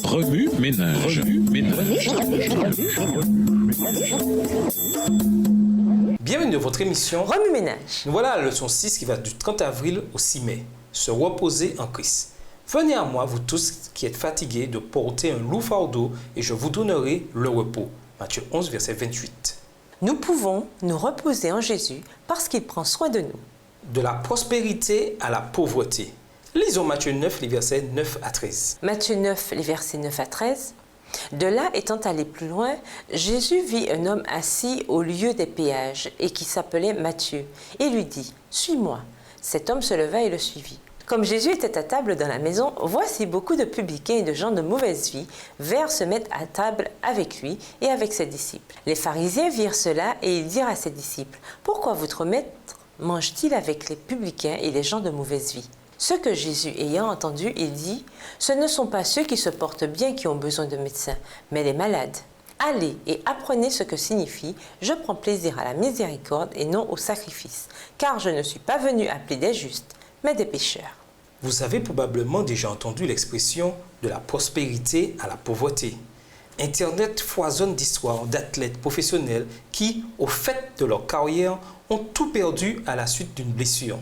Remue ménage. Bienvenue dans votre émission Remue ménage. Nous voilà à la leçon 6 qui va du 30 avril au 6 mai. Se reposer en Christ. Venez à moi, vous tous qui êtes fatigués de porter un lourd fardeau, et je vous donnerai le repos. Matthieu 11, verset 28. Nous pouvons nous reposer en Jésus parce qu'il prend soin de nous. De la prospérité à la pauvreté. Lisons Matthieu 9, les versets 9 à 13. Matthieu 9, les versets 9 à 13. De là, étant allé plus loin, Jésus vit un homme assis au lieu des péages et qui s'appelait Matthieu et lui dit « Suis-moi ». Cet homme se leva et le suivit. Comme Jésus était à table dans la maison, voici beaucoup de publicains et de gens de mauvaise vie vinrent se mettre à table avec lui et avec ses disciples. Les pharisiens virent cela et ils dirent à ses disciples « Pourquoi votre maître mange-t-il avec les publicains et les gens de mauvaise vie ?» Ce que Jésus ayant entendu, il dit « Ce ne sont pas ceux qui se portent bien qui ont besoin de médecins, mais les malades. Allez et apprenez ce que signifie « Je prends plaisir à la miséricorde et non au sacrifice, car je ne suis pas venu appeler des justes, mais des pécheurs. » Vous avez probablement déjà entendu l'expression de la prospérité à la pauvreté. Internet foisonne d'histoires d'athlètes professionnels qui, au fait de leur carrière, ont tout perdu à la suite d'une blessure.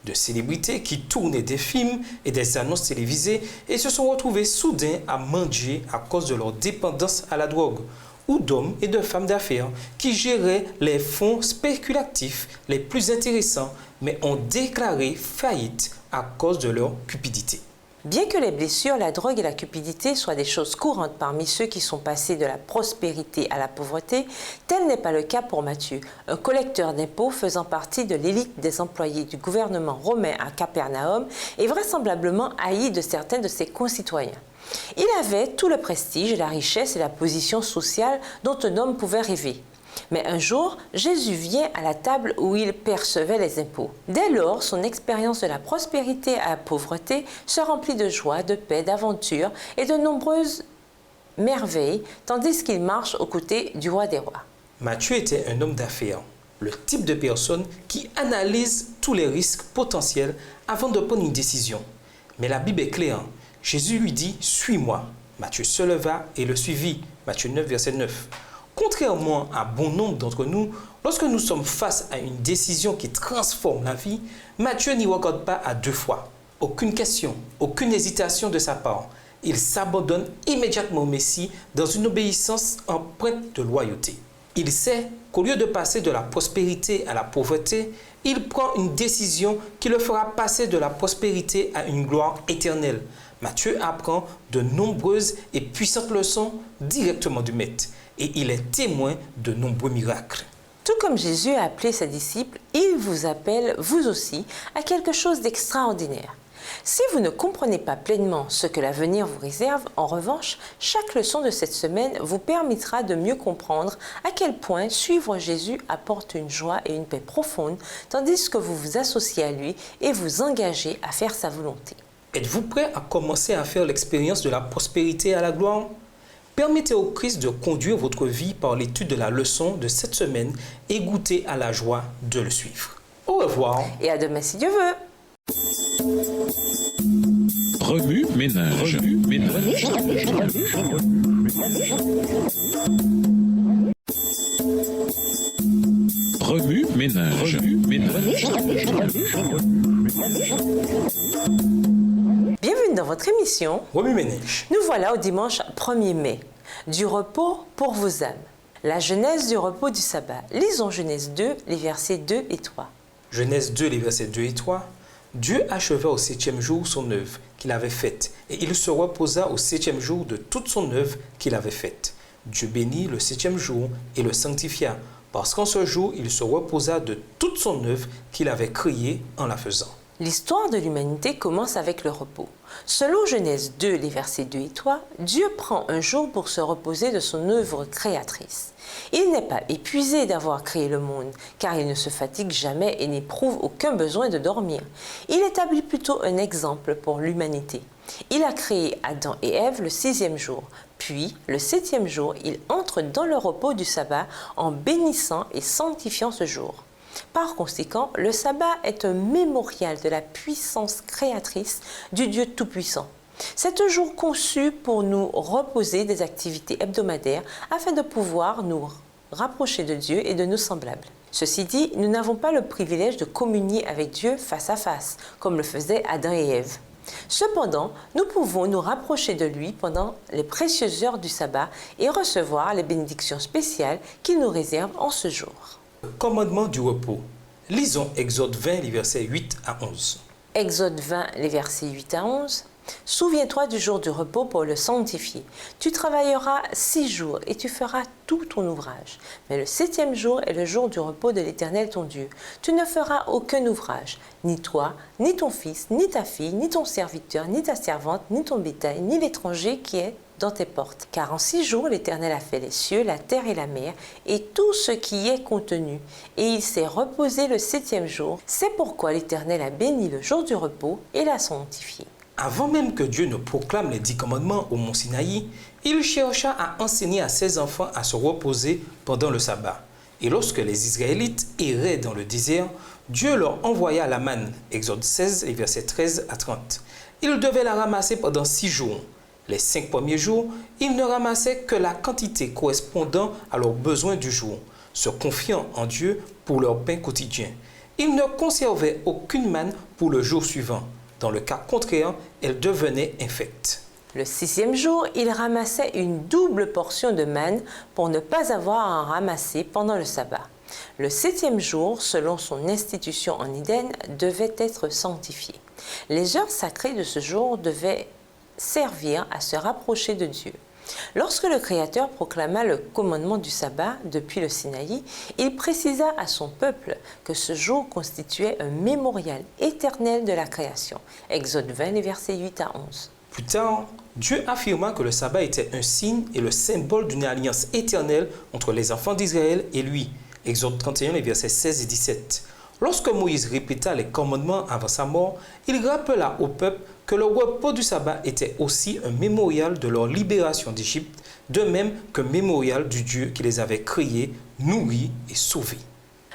De célébrités qui tournaient des films et des annonces télévisées et se sont retrouvés soudain à mendier à cause de leur dépendance à la drogue, ou d'hommes et de femmes d'affaires qui géraient les fonds spéculatifs les plus intéressants mais ont déclaré faillite à cause de leur cupidité. Bien que les blessures, la drogue et la cupidité soient des choses courantes parmi ceux qui sont passés de la prospérité à la pauvreté, tel n'est pas le cas pour Matthieu, un collecteur d'impôts faisant partie de l'élite des employés du gouvernement romain à Capernaum et vraisemblablement haï de certains de ses concitoyens. Il avait tout le prestige, la richesse et la position sociale dont un homme pouvait rêver. Mais un jour, Jésus vient à la table où il percevait les impôts. Dès lors, son expérience de la prospérité à la pauvreté se remplit de joie, de paix, d'aventure et de nombreuses merveilles, tandis qu'il marche aux côtés du roi des rois. Matthieu était un homme d'affaires, le type de personne qui analyse tous les risques potentiels avant de prendre une décision. Mais la Bible est claire. Jésus lui dit « Suis-moi ». Matthieu se leva et le suivit. Matthieu 9, verset 9. Contrairement à bon nombre d'entre nous, lorsque nous sommes face à une décision qui transforme la vie, Matthieu n'y regarde pas à deux fois. Aucune question, aucune hésitation de sa part. Il s'abandonne immédiatement au Messie dans une obéissance empreinte de loyauté. Il sait qu'au lieu de passer de la prospérité à la pauvreté, il prend une décision qui le fera passer de la prospérité à une gloire éternelle. Matthieu apprend de nombreuses et puissantes leçons directement du Maître. Et il est témoin de nombreux miracles. Tout comme Jésus a appelé ses disciples, il vous appelle, vous aussi, à quelque chose d'extraordinaire. Si vous ne comprenez pas pleinement ce que l'avenir vous réserve, en revanche, chaque leçon de cette semaine vous permettra de mieux comprendre à quel point suivre Jésus apporte une joie et une paix profonde, tandis que vous vous associez à lui et vous engagez à faire sa volonté. Êtes-vous prêt à commencer à faire l'expérience de la prospérité à la gloire? Permettez au Christ de conduire votre vie par l'étude de la leçon de cette semaine et goûtez à la joie de le suivre. Au revoir. Et à demain si Dieu veut. Remue ménage. Remue ménage. Bienvenue dans votre émission Remue ménage. Nous voilà au dimanche 1er mai. Du repos pour vos âmes. La genèse du repos du sabbat. Lisons Genèse 2, les versets 2 et 3. Genèse 2, les versets 2 et 3. Dieu acheva au 7e jour son œuvre qu'il avait faite, et il se reposa au 7e jour de toute son œuvre qu'il avait faite. Dieu bénit le 7e jour et le sanctifia, parce qu'en ce jour il se reposa de toute son œuvre qu'il avait créée en la faisant. L'histoire de l'humanité commence avec le repos. Selon Genèse 2, les versets 2 et 3, Dieu prend un jour pour se reposer de son œuvre créatrice. Il n'est pas épuisé d'avoir créé le monde, car il ne se fatigue jamais et n'éprouve aucun besoin de dormir. Il établit plutôt un exemple pour l'humanité. Il a créé Adam et Ève le 6e jour. Puis, le 7e jour, il entre dans le repos du sabbat en bénissant et sanctifiant ce jour. Par conséquent, le sabbat est un mémorial de la puissance créatrice du Dieu Tout-Puissant. C'est un jour conçu pour nous reposer des activités hebdomadaires afin de pouvoir nous rapprocher de Dieu et de nos semblables. Ceci dit, nous n'avons pas le privilège de communier avec Dieu face à face, comme le faisaient Adam et Ève. Cependant, nous pouvons nous rapprocher de lui pendant les précieuses heures du sabbat et recevoir les bénédictions spéciales qu'il nous réserve en ce jour. Le commandement du repos. Lisons Exode 20, les versets 8 à 11. Exode 20, les versets 8 à 11. Souviens-toi du jour du repos pour le sanctifier. Tu travailleras 6 jours et tu feras tout ton ouvrage. Mais le 7e jour est le jour du repos de l'Éternel ton Dieu. Tu ne feras aucun ouvrage, ni toi, ni ton fils, ni ta fille, ni ton serviteur, ni ta servante, ni ton bétail, ni l'étranger qui est dans tes portes. Car en 6 jours, l'Éternel a fait les cieux, la terre et la mer, et tout ce qui y est contenu. Et il s'est reposé le 7e jour. C'est pourquoi l'Éternel a béni le jour du repos et l'a sanctifié. Avant même que Dieu ne proclame les 10 commandements au mont Sinaï, il chercha à enseigner à ses enfants à se reposer pendant le sabbat. Et lorsque les Israélites erraient dans le désert, Dieu leur envoya la manne, Exode 16, versets 13 à 30. Ils devaient la ramasser pendant 6 jours. Les 5 premiers jours, ils ne ramassaient que la quantité correspondant à leurs besoins du jour, se confiant en Dieu pour leur pain quotidien. Ils ne conservaient aucune manne pour le jour suivant. Dans le cas contraire, elle devenait infecte. Le 6e jour, il ramassait une double portion de manne pour ne pas avoir à en ramasser pendant le sabbat. Le 7e jour, selon son institution en Éden, devait être sanctifié. Les heures sacrées de ce jour devaient servir à se rapprocher de Dieu. Lorsque le Créateur proclama le commandement du sabbat depuis le Sinaï, il précisa à son peuple que ce jour constituait un mémorial éternel de la création. Exode 20, les versets 8 à 11. Plus tard, Dieu affirma que le sabbat était un signe et le symbole d'une alliance éternelle entre les enfants d'Israël et lui. Exode 31, les versets 16 et 17. Lorsque Moïse répéta les commandements avant sa mort, il rappela au peuple que le repos du sabbat était aussi un mémorial de leur libération d'Égypte, de même qu'un mémorial du Dieu qui les avait créés, nourris et sauvés.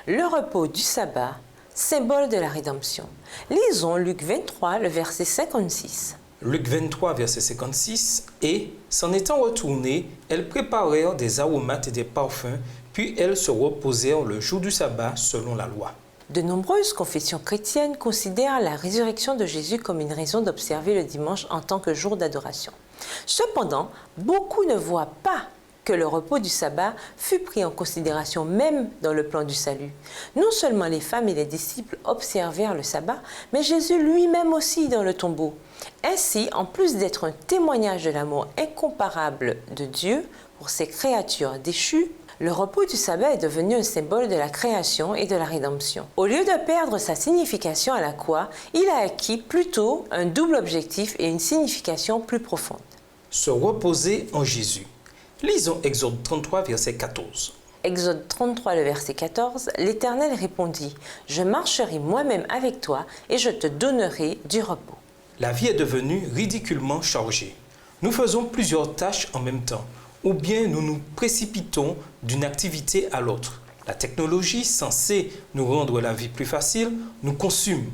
Le repos du sabbat, symbole de la rédemption. Lisons Luc 23, le verset 56. Luc 23, verset 56. Et, s'en étant retournées, elles préparèrent des aromates et des parfums, puis elles se reposèrent le jour du sabbat selon la loi. De nombreuses confessions chrétiennes considèrent la résurrection de Jésus comme une raison d'observer le dimanche en tant que jour d'adoration. Cependant, beaucoup ne voient pas que le repos du sabbat fut pris en considération même dans le plan du salut. Non seulement les femmes et les disciples observèrent le sabbat, mais Jésus lui-même aussi dans le tombeau. Ainsi, en plus d'être un témoignage de l'amour incomparable de Dieu pour ses créatures déchues, le repos du sabbat est devenu un symbole de la création et de la rédemption. Au lieu de perdre sa signification à la croix, il a acquis plutôt un double objectif et une signification plus profonde. Se reposer en Jésus. Lisons Exode 33, verset 14. Exode 33, le verset 14, l'Éternel répondit « Je marcherai moi-même avec toi et je te donnerai du repos. » La vie est devenue ridiculement chargée. Nous faisons plusieurs tâches en même temps, ou bien nous nous précipitons d'une activité à l'autre. La technologie, censée nous rendre la vie plus facile, nous consume.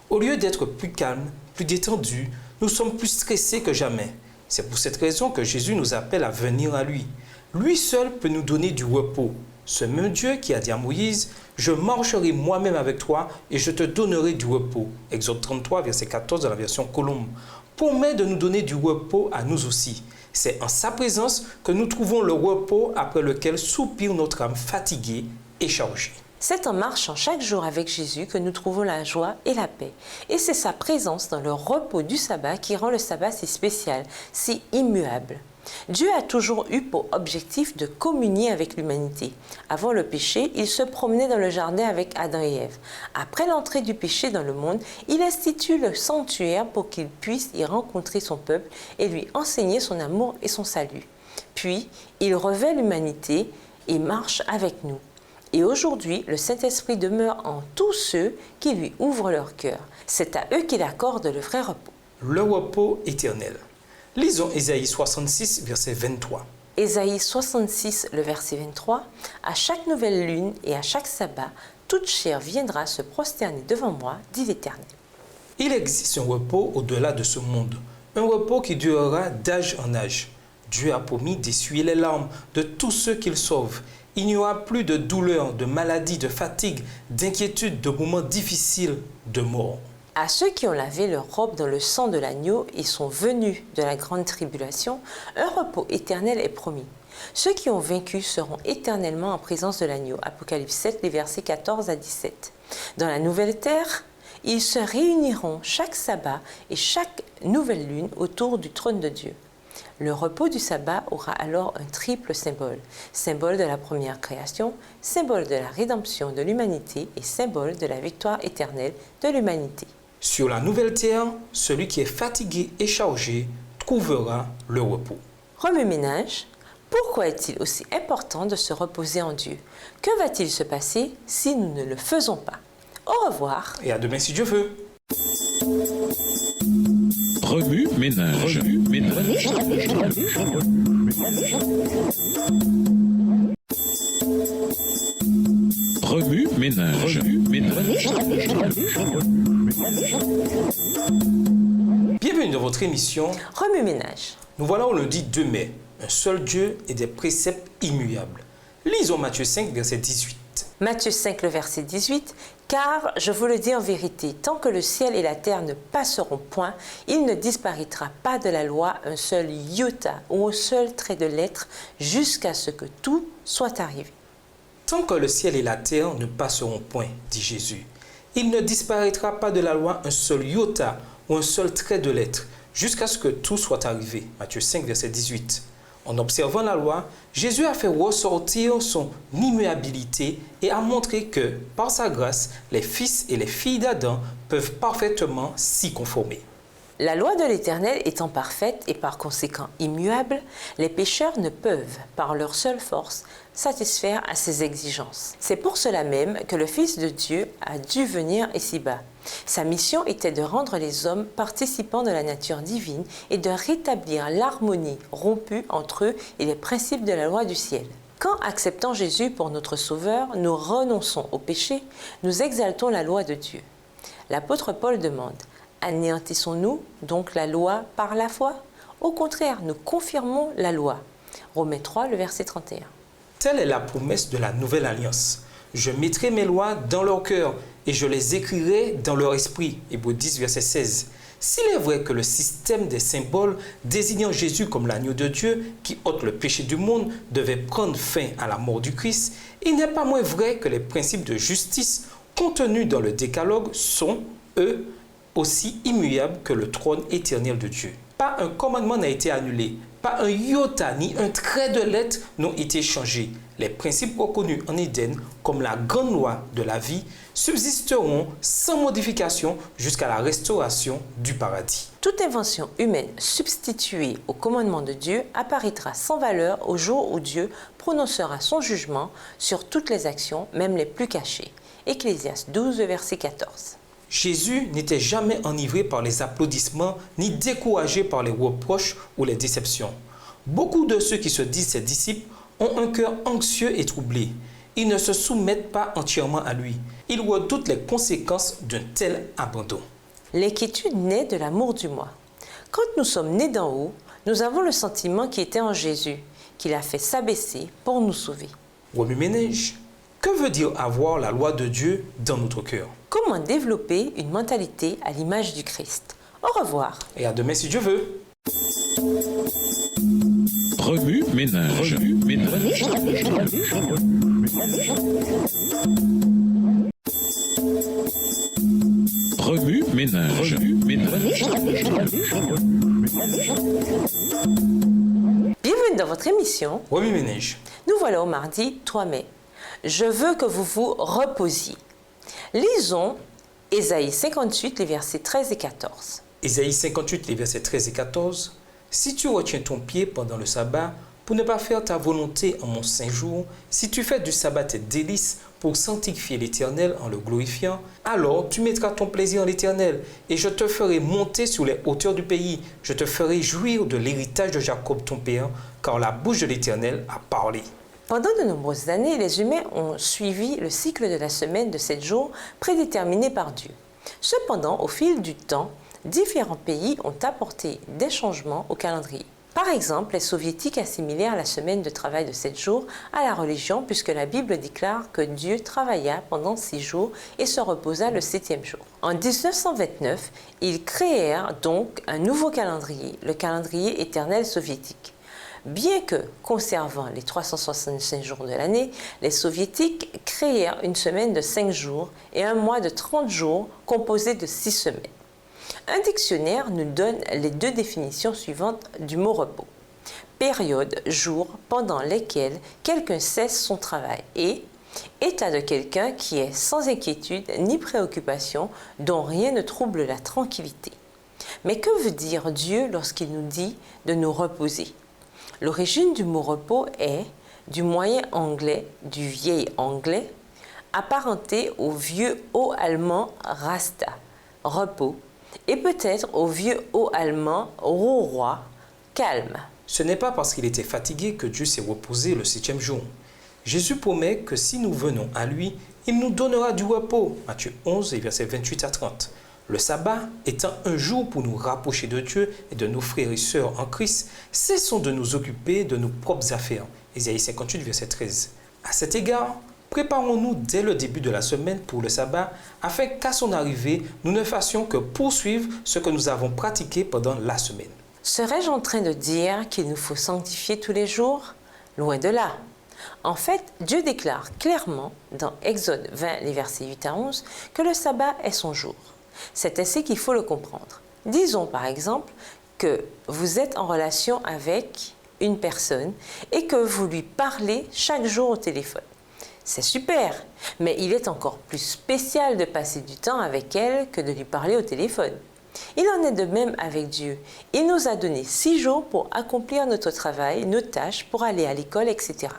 Au lieu d'être plus calmes, plus détendus, nous sommes plus stressés que jamais. C'est pour cette raison que Jésus nous appelle à venir à lui. Lui seul peut nous donner du repos. Ce même Dieu qui a dit à Moïse « Je marcherai moi-même avec toi et je te donnerai du repos » Exode 33, verset 14 de la version Colombe. Promet de nous donner du repos à nous aussi. C'est en sa présence que nous trouvons le repos après lequel soupire notre âme fatiguée et chargée. C'est en marchant chaque jour avec Jésus que nous trouvons la joie et la paix. Et c'est sa présence dans le repos du sabbat qui rend le sabbat si spécial, si immuable. Dieu a toujours eu pour objectif de communier avec l'humanité. Avant le péché, il se promenait dans le jardin avec Adam et Ève. Après l'entrée du péché dans le monde, il institue le sanctuaire pour qu'il puisse y rencontrer son peuple et lui enseigner son amour et son salut. Puis, il revêt l'humanité et marche avec nous. Et aujourd'hui, le Saint-Esprit demeure en tous ceux qui lui ouvrent leur cœur. C'est à eux qu'il accorde le vrai repos. Le repos éternel. Lisons Ésaïe 66, verset 23. Ésaïe 66, le verset 23. « À chaque nouvelle lune et à chaque sabbat, toute chair viendra se prosterner devant moi, dit l'Éternel. » Il existe un repos au-delà de ce monde. un repos qui durera d'âge en âge. Dieu a promis d'essuyer les larmes de tous ceux qu'il sauve. Il n'y aura plus de douleur, de maladie, de fatigue, d'inquiétude, de moments difficiles, de mort. À ceux qui ont lavé leur robe dans le sang de l'agneau et sont venus de la grande tribulation, un repos éternel est promis. Ceux qui ont vaincu seront éternellement en présence de l'agneau. Apocalypse 7, les versets 14 à 17. Dans la nouvelle terre, ils se réuniront chaque sabbat et chaque nouvelle lune autour du trône de Dieu. Le repos du sabbat aura alors un triple symbole. Symbole de la première création, symbole de la rédemption de l'humanité et symbole de la victoire éternelle de l'humanité. Sur la nouvelle terre, celui qui est fatigué et chargé trouvera le repos. Remue-ménage, pourquoi est-il aussi important de se reposer en Dieu? Que va-t-il se passer si nous ne le faisons pas? Au revoir. Et à demain si Dieu veut. Remue-ménage. Remue-ménage. Remue-ménage. Remue-ménage. Bienvenue dans votre émission. Remue-ménage. Nous voilà au lundi 2 mai. Un seul Dieu et des préceptes immuables. Lisons Matthieu 5, verset 18. Matthieu 5, le verset 18. Car, je vous le dis en vérité, tant que le ciel et la terre ne passeront point, il ne disparaîtra pas de la loi un seul iota ou un seul trait de lettre jusqu'à ce que tout soit arrivé. Tant que le ciel et la terre ne passeront point, dit Jésus, il ne disparaîtra pas de la loi un seul iota ou un seul trait de lettre jusqu'à ce que tout soit arrivé. Matthieu 5, verset 18. En observant la loi, Jésus a fait ressortir son immuabilité et a montré que, par sa grâce, les fils et les filles d'Adam peuvent parfaitement s'y conformer. La loi de l'Éternel étant parfaite et par conséquent immuable, les pécheurs ne peuvent, par leur seule force, satisfaire à ses exigences. C'est pour cela même que le Fils de Dieu a dû venir ici-bas. Sa mission était de rendre les hommes participants de la nature divine et de rétablir l'harmonie rompue entre eux et les principes de la loi du ciel. Quand, acceptant Jésus pour notre Sauveur, nous renonçons au péché, nous exaltons la loi de Dieu. L'apôtre Paul demande: anéantissons-nous donc la loi par la foi? Au contraire, nous confirmons la loi. Romains 3, le verset 31. Telle est la promesse de la nouvelle alliance. Je mettrai mes lois dans leur cœur et je les écrirai dans leur esprit. Hébreux 10, verset 16. S'il est vrai que le système des symboles désignant Jésus comme l'agneau de Dieu qui ôte le péché du monde devait prendre fin à la mort du Christ, il n'est pas moins vrai que les principes de justice contenus dans le décalogue sont, eux, aussi immuables que le trône éternel de Dieu. Pas un commandement n'a été annulé, pas un iota ni un trait de lettre n'ont été changés. Les principes reconnus en Éden comme la grande loi de la vie subsisteront sans modification jusqu'à la restauration du paradis. Toute invention humaine substituée au commandement de Dieu apparaîtra sans valeur au jour où Dieu prononcera son jugement sur toutes les actions, même les plus cachées. Ecclésiaste 12, verset 14. Jésus n'était jamais enivré par les applaudissements ni découragé par les reproches ou les déceptions. Beaucoup de ceux qui se disent ses disciples ont un cœur anxieux et troublé. Ils ne se soumettent pas entièrement à lui. Ils redoutent les conséquences d'un tel abandon. L'inquiétude naît de l'amour du moi. Quand nous sommes nés d'en haut, nous avons le sentiment qui était en Jésus, qu'il a fait s'abaisser pour nous sauver. Remue-ménage. Que veut dire avoir la loi de Dieu dans notre cœur? Comment développer une mentalité à l'image du Christ? Au revoir. Et à demain si Dieu veut. Remue-ménage. Remue-ménage. Remue-ménage. Remue-ménage. Bienvenue dans votre émission. Remue-ménage. Nous voilà au mardi 3 mai. Je veux que vous vous reposiez. Lisons Ésaïe 58, les versets 13 et 14. Ésaïe 58, les versets 13 et 14. Si tu retiens ton pied pendant le sabbat, pour ne pas faire ta volonté en mon saint jour, si tu fais du sabbat tes délices pour sanctifier l'Éternel en le glorifiant, alors tu mettras ton plaisir en l'Éternel, et je te ferai monter sur les hauteurs du pays. Je te ferai jouir de l'héritage de Jacob ton père, car la bouche de l'Éternel a parlé. Pendant de nombreuses années, les humains ont suivi le cycle de la semaine de 7 jours prédéterminé par Dieu. Cependant, au fil du temps, différents pays ont apporté des changements au calendrier. Par exemple, les soviétiques assimilèrent la semaine de travail de 7 jours à la religion puisque la Bible déclare que Dieu travailla pendant 6 jours et se reposa le 7e jour. En 1929, ils créèrent donc un nouveau calendrier, le calendrier éternel soviétique. Bien que conservant les 365 jours de l'année, les soviétiques créèrent une semaine de 5 jours et un mois de 30 jours composé de 6 semaines. Un dictionnaire nous donne les 2 définitions suivantes du mot repos. Période, jour pendant lesquels quelqu'un cesse son travail et état de quelqu'un qui est sans inquiétude ni préoccupation, dont rien ne trouble la tranquillité. Mais que veut dire Dieu lorsqu'il nous dit de nous reposer? L'origine du mot repos est du moyen anglais, du vieil anglais, apparenté au vieux haut allemand Rasta, repos, et peut-être au vieux haut allemand Ruhe, calme. Ce n'est pas parce qu'il était fatigué que Dieu s'est reposé le 7e jour. Jésus promet que si nous venons à lui, il nous donnera du repos. Matthieu 11, versets 28 à 30. Le sabbat étant un jour pour nous rapprocher de Dieu et de nos frères et sœurs en Christ, cessons de nous occuper de nos propres affaires. Ésaïe 58, verset 13. À cet égard, préparons-nous dès le début de la semaine pour le sabbat, afin qu'à son arrivée, nous ne fassions que poursuivre ce que nous avons pratiqué pendant la semaine. Serais-je en train de dire qu'il nous faut sanctifier tous les jours? Loin de là. En fait, Dieu déclare clairement dans Exode 20, les versets 8 à 11, que le sabbat est son jour. C'est ainsi qu'il faut le comprendre. Disons par exemple que vous êtes en relation avec une personne et que vous lui parlez chaque jour au téléphone. C'est super, mais il est encore plus spécial de passer du temps avec elle que de lui parler au téléphone. Il en est de même avec Dieu. Il nous a donné 6 jours pour accomplir notre travail, nos tâches, pour aller à l'école, etc.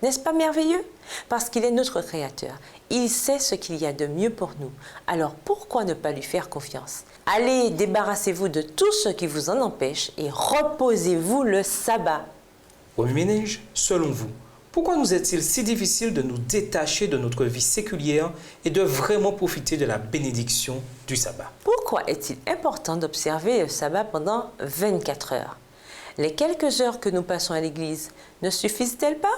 N'est-ce pas merveilleux? Parce qu'il est notre Créateur. Il sait ce qu'il y a de mieux pour nous. Alors pourquoi ne pas lui faire confiance? Allez, débarrassez-vous de tout ce qui vous en empêche et reposez-vous le sabbat. Remue-ménage, selon vous, pourquoi nous est-il si difficile de nous détacher de notre vie séculière et de vraiment profiter de la bénédiction du sabbat? Pourquoi est-il important d'observer le sabbat pendant 24 heures? Les quelques heures que nous passons à l'église ne suffisent-elles pas?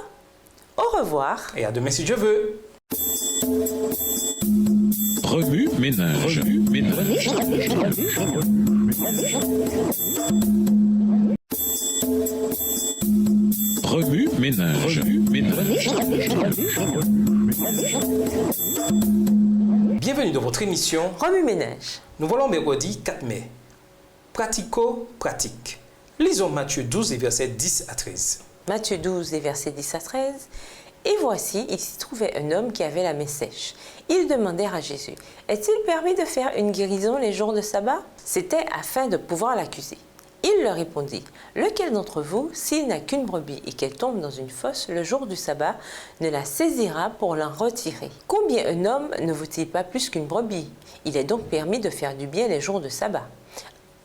Au revoir. Et à demain si Dieu veut. Remue-ménage. Remue-ménage. Bienvenue dans votre émission. Remue-ménage. Nous voilà mercredi 4 mai. Pratico-pratique. Lisons Matthieu 12 et versets 10 à 13. Matthieu 12, les versets 10 à 13. Et voici, il s'y trouvait un homme qui avait la main sèche. Ils demandèrent à Jésus, est-il permis de faire une guérison les jours de sabbat? C'était afin de pouvoir l'accuser. Il leur répondit, lequel d'entre vous, s'il n'a qu'une brebis et qu'elle tombe dans une fosse le jour du sabbat, ne la saisira pour l'en retirer? Combien un homme ne vaut-il pas plus qu'une brebis? Il est donc permis de faire du bien les jours de sabbat.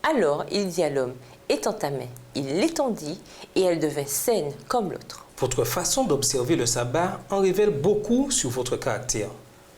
Alors il dit à l'homme, étends ta main. Il l'étendit et elle devint saine comme l'autre. Votre façon d'observer le sabbat en révèle beaucoup sur votre caractère.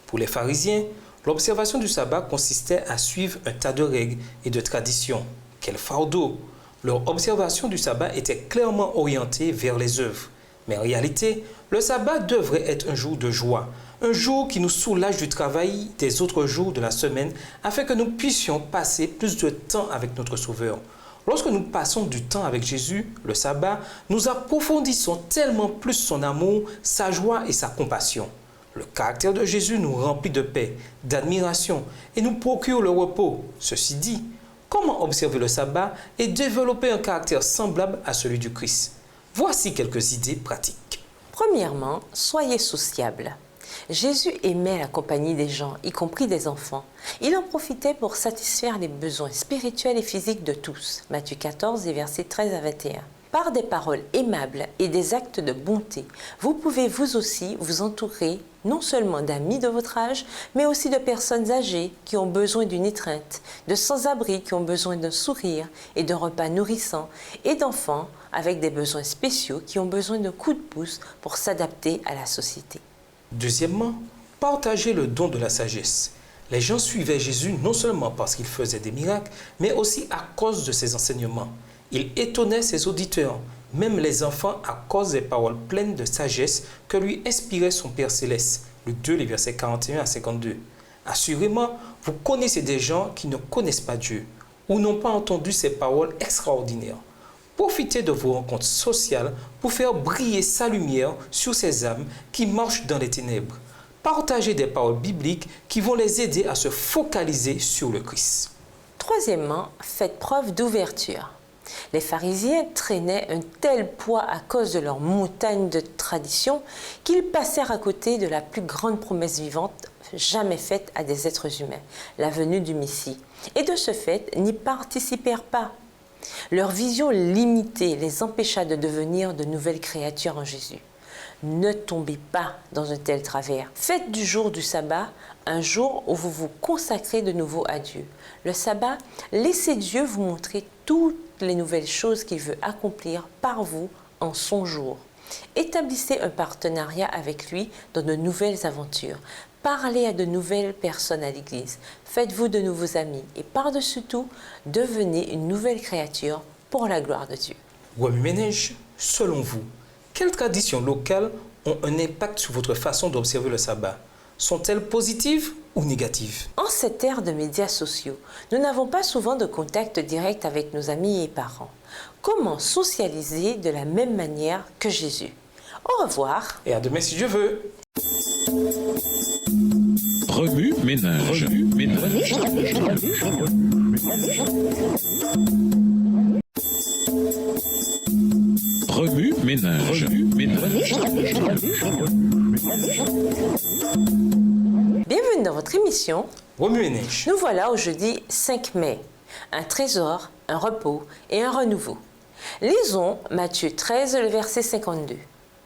Pour les pharisiens, l'observation du sabbat consistait à suivre un tas de règles et de traditions. Quel fardeau! Leur observation du sabbat était clairement orientée vers les œuvres. Mais en réalité, le sabbat devrait être un jour de joie, un jour qui nous soulage du travail des autres jours de la semaine afin que nous puissions passer plus de temps avec notre Sauveur. Lorsque nous passons du temps avec Jésus, le sabbat, nous approfondissons tellement plus son amour, sa joie et sa compassion. Le caractère de Jésus nous remplit de paix, d'admiration et nous procure le repos. Ceci dit, comment observer le sabbat et développer un caractère semblable à celui du Christ? Voici quelques idées pratiques. Premièrement, soyez sociable. Jésus aimait la compagnie des gens, y compris des enfants. Il en profitait pour satisfaire les besoins spirituels et physiques de tous. Matthieu 14, versets 13 à 21. Par des paroles aimables et des actes de bonté, vous pouvez vous aussi vous entourer non seulement d'amis de votre âge, mais aussi de personnes âgées qui ont besoin d'une étreinte, de sans-abri qui ont besoin d'un sourire et d'un repas nourrissant, et d'enfants avec des besoins spéciaux qui ont besoin d'un coup de pouce pour s'adapter à la société. Deuxièmement, partagez le don de la sagesse. Les gens suivaient Jésus non seulement parce qu'il faisait des miracles, mais aussi à cause de ses enseignements. Il étonnait ses auditeurs, même les enfants, à cause des paroles pleines de sagesse que lui inspirait son Père céleste. Luc 2, les versets 41 à 52. Assurément, vous connaissez des gens qui ne connaissent pas Dieu ou n'ont pas entendu ces paroles extraordinaires. Profitez de vos rencontres sociales pour faire briller sa lumière sur ces âmes qui marchent dans les ténèbres. Partagez des paroles bibliques qui vont les aider à se focaliser sur le Christ. Troisièmement, faites preuve d'ouverture. Les pharisiens traînaient un tel poids à cause de leur montagne de tradition qu'ils passèrent à côté de la plus grande promesse vivante jamais faite à des êtres humains, la venue du Messie, et de ce fait n'y participèrent pas. Leur vision limitée les empêcha de devenir de nouvelles créatures en Jésus. Ne tombez pas dans un tel travers. Faites du jour du sabbat un jour où vous vous consacrez de nouveau à Dieu. Le sabbat, laissez Dieu vous montrer toutes les nouvelles choses qu'il veut accomplir par vous en son jour. Établissez un partenariat avec lui dans de nouvelles aventures. Parlez à de nouvelles personnes à l'église. Faites-vous de nouveaux amis et par-dessus tout, devenez une nouvelle créature pour la gloire de Dieu. Remue-Ménage, selon vous, quelles traditions locales ont un impact sur votre façon d'observer le sabbat? Sont-elles positives ou négatives? En cette ère de médias sociaux, nous n'avons pas souvent de contact direct avec nos amis et parents. Comment socialiser de la même manière que Jésus? Au revoir. Et à demain si Dieu veut. Remue-Ménage. Remue-Ménage. Bienvenue dans votre émission. Remue-Ménage. Nous voilà au jeudi 5 mai. Un trésor, un repos et un renouveau. Lisons Matthieu 13, le verset 52.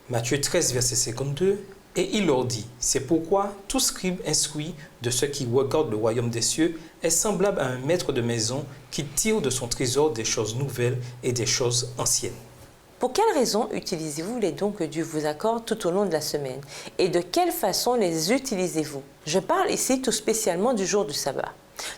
Matthieu 13, verset 52. Et il leur dit, c'est pourquoi tout scribe instruit de ceux qui regardent le royaume des cieux est semblable à un maître de maison qui tire de son trésor des choses nouvelles et des choses anciennes. Pour quelles raisons utilisez-vous les dons que Dieu vous accorde tout au long de la semaine? Et de quelle façon les utilisez-vous? Je parle ici tout spécialement du jour du sabbat.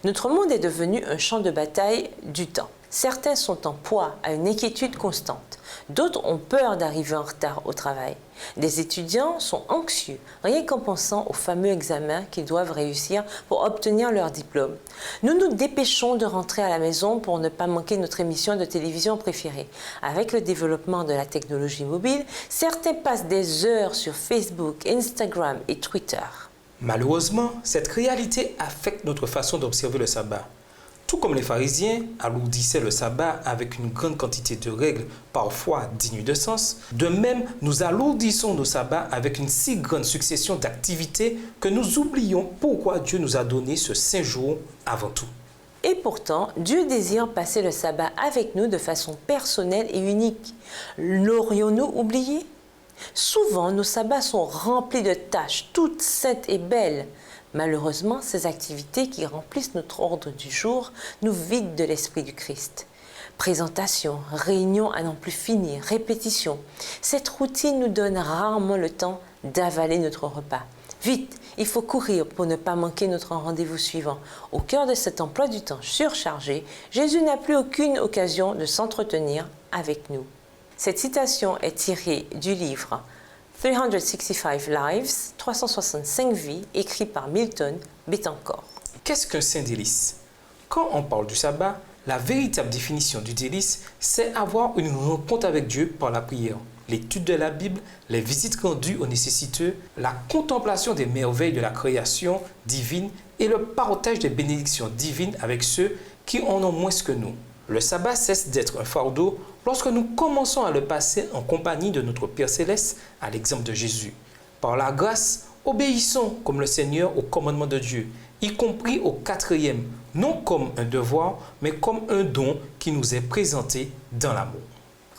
Notre monde est devenu un champ de bataille du temps. Certains sont en proie à une inquiétude constante. D'autres ont peur d'arriver en retard au travail. Des étudiants sont anxieux, rien qu'en pensant aux fameux examens qu'ils doivent réussir pour obtenir leur diplôme. Nous nous dépêchons de rentrer à la maison pour ne pas manquer notre émission de télévision préférée. Avec le développement de la technologie mobile, certains passent des heures sur Facebook, Instagram et Twitter. Malheureusement, cette réalité affecte notre façon d'observer le sabbat. Tout comme les pharisiens alourdissaient le sabbat avec une grande quantité de règles, parfois dignes de sens, de même, nous alourdissons nos sabbats avec une si grande succession d'activités que nous oublions pourquoi Dieu nous a donné ce saint jour avant tout. Et pourtant, Dieu désire passer le sabbat avec nous de façon personnelle et unique. L'aurions-nous oublié? Souvent, nos sabbats sont remplis de tâches, toutes saintes et belles. Malheureusement, ces activités qui remplissent notre ordre du jour nous vident de l'esprit du Christ. Présentation, réunion à n'en plus finir, répétition. Cette routine nous donne rarement le temps d'avaler notre repas. Vite, il faut courir pour ne pas manquer notre rendez-vous suivant. Au cœur de cet emploi du temps surchargé, Jésus n'a plus aucune occasion de s'entretenir avec nous. Cette citation est tirée du livre 365 Lives, 365 vies, écrit par Milton Bettencourt. Qu'est-ce qu'un saint délice? Quand on parle du sabbat, la véritable définition du délice, c'est avoir une rencontre avec Dieu par la prière, l'étude de la Bible, les visites rendues aux nécessiteux, la contemplation des merveilles de la création divine et le partage des bénédictions divines avec ceux qui en ont moins que nous. Le sabbat cesse d'être un fardeau lorsque nous commençons à le passer en compagnie de notre Père Céleste, à l'exemple de Jésus. Par la grâce, obéissons comme le Seigneur au commandement de Dieu, y compris au 4e, non comme un devoir, mais comme un don qui nous est présenté dans l'amour.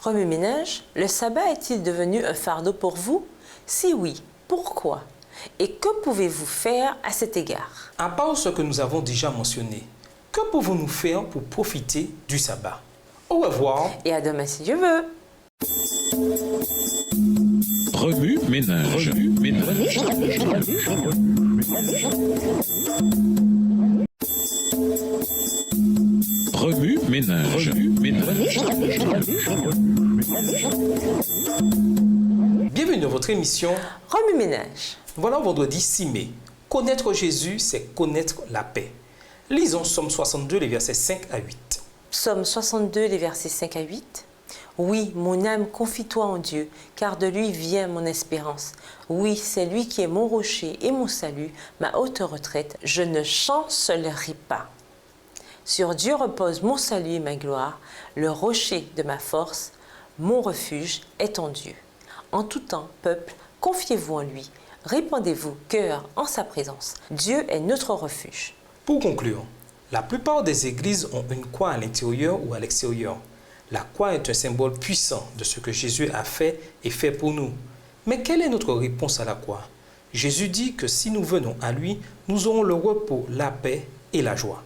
Remue-Ménage, le sabbat est-il devenu un fardeau pour vous? Si oui, pourquoi? Et que pouvez-vous faire à cet égard? À part ce que nous avons déjà mentionné, que pouvons-nous faire pour profiter du sabbat? Au revoir. Et à demain si Dieu veut. Remue-Ménage. ménage. Bienvenue dans votre émission Remue-ménage. Voilà vendredi 6 mai. Connaître Jésus, c'est connaître la paix. Lisons Psaume 62, les versets 5 à 8. Psaume 62, les versets 5 à 8. Oui, mon âme, confie-toi en Dieu, car de lui vient mon espérance. Oui, c'est lui qui est mon rocher et mon salut, ma haute retraite. Je ne chancellerai pas. Sur Dieu repose mon salut et ma gloire, le rocher de ma force, mon refuge est en Dieu. En tout temps, peuple, confiez-vous en lui. Répandez-vous cœur en sa présence. Dieu est notre refuge. Pour conclure, la plupart des églises ont une croix à l'intérieur ou à l'extérieur. La croix est un symbole puissant de ce que Jésus a fait et fait pour nous. Mais quelle est notre réponse à la croix? Jésus dit que si nous venons à lui, nous aurons le repos, la paix et la joie.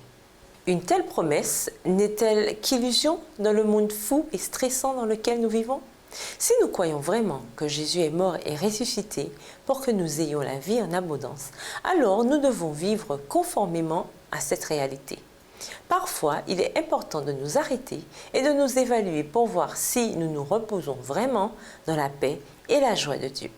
Une telle promesse n'est-elle qu'illusion dans le monde fou et stressant dans lequel nous vivons? Si nous croyons vraiment que Jésus est mort et ressuscité pour que nous ayons la vie en abondance, alors nous devons vivre conformément à cette réalité. Parfois, il est important de nous arrêter et de nous évaluer pour voir si nous nous reposons vraiment dans la paix et la joie de Dieu.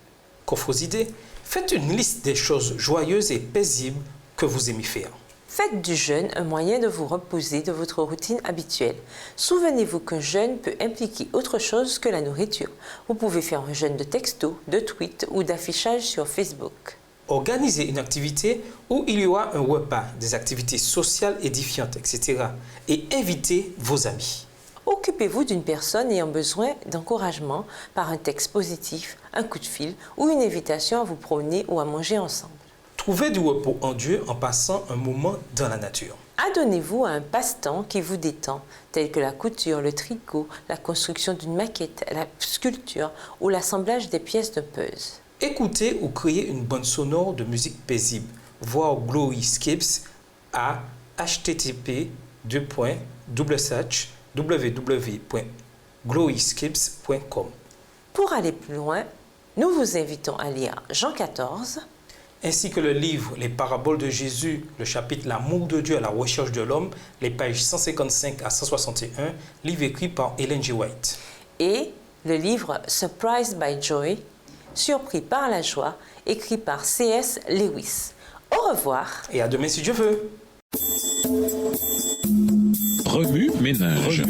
Coffre aux idées, faites une liste des choses joyeuses et paisibles que vous aimez faire. Faites du jeûne un moyen de vous reposer de votre routine habituelle. Souvenez-vous qu'un jeûne peut impliquer autre chose que la nourriture. Vous pouvez faire un jeûne de textos, de tweets ou d'affichage sur Facebook. Organisez une activité où il y aura un repas, des activités sociales édifiantes, etc. Et invitez vos amis. Occupez-vous d'une personne ayant besoin d'encouragement par un texte positif, un coup de fil ou une invitation à vous promener ou à manger ensemble. Trouvez du repos en Dieu en passant un moment dans la nature. Adonnez-vous à un passe-temps qui vous détend, tel que la couture, le tricot, la construction d'une maquette, la sculpture ou l'assemblage des pièces de puzzle. Écoutez ou créez une bande sonore de musique paisible. Voir Gloryscapes à http://www.gloryscapes.com. Pour aller plus loin, nous vous invitons à lire Jean 14, ainsi que le livre Les paraboles de Jésus, le chapitre L'amour de Dieu à la recherche de l'homme, les pages 155 à 161, livre écrit par Ellen G. White. et le livre Surprised by Joy, Surpris par la joie, écrit par C.S. Lewis. Au revoir. Et à demain si Dieu veut. Remue-ménage.